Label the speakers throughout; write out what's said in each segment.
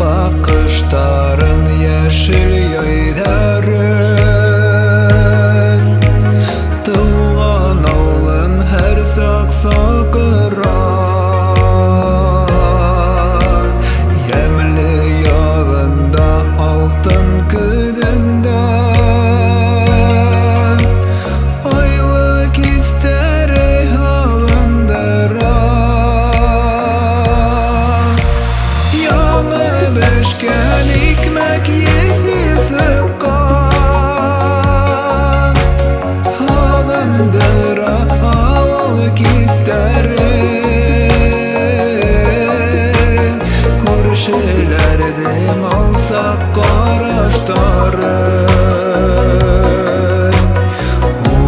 Speaker 1: Bakışların yeşil yayların Doğan oğlum her saksakıra Yemli yağında altın kıdında Aylık isteri halındıra Beşken ekmek yedi sıkkan Halındıra alık isterim Kurşelerden alsak karaştarım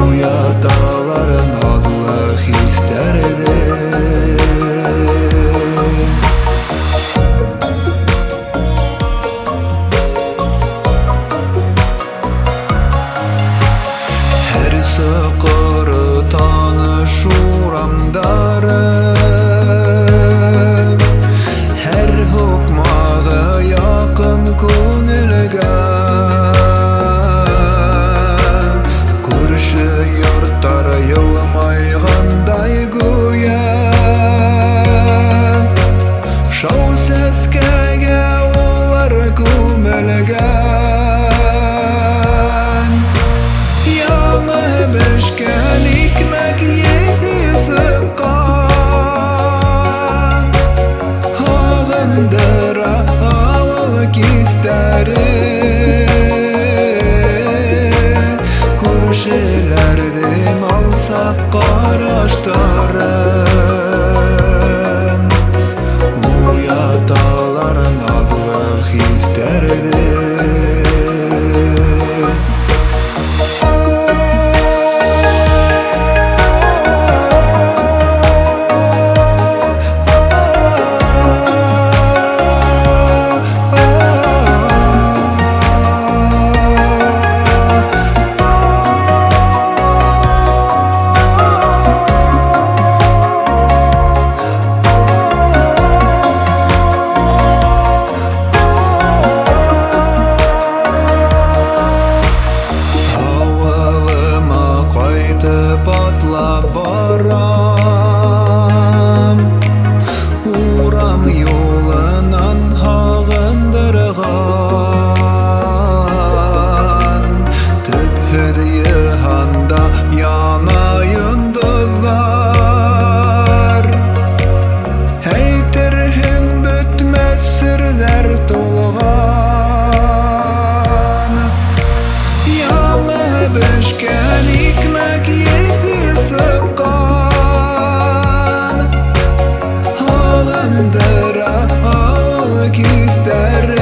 Speaker 1: Uyataların azlık isterdim Sıkırı tanışuramdarım Her hukmağa yakın könülge Kurşı yurtlar yılmayğanday güya Şov seskege olar kömelgen Beşken ekmek yedi sıkkan Halındıra alık isterim Kurşelerden alsak karaştarım Uyataların azlık isterdim Patla baram Uram yolundan hağındırgan Tüphüd yıhanda yanayındılar Heytirhin bütmez sirler tolgan Yanı beşken ekmek yedi sıkkan Halındıra alık isterim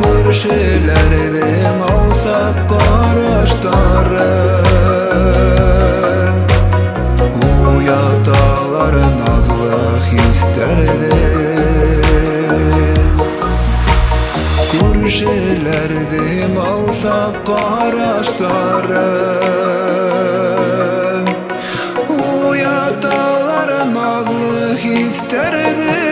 Speaker 1: Kurşelerden alsak karaştarım Uyataların azlık isterdim Kurşelerden alsak karaştarım Uyataların azlık isterdim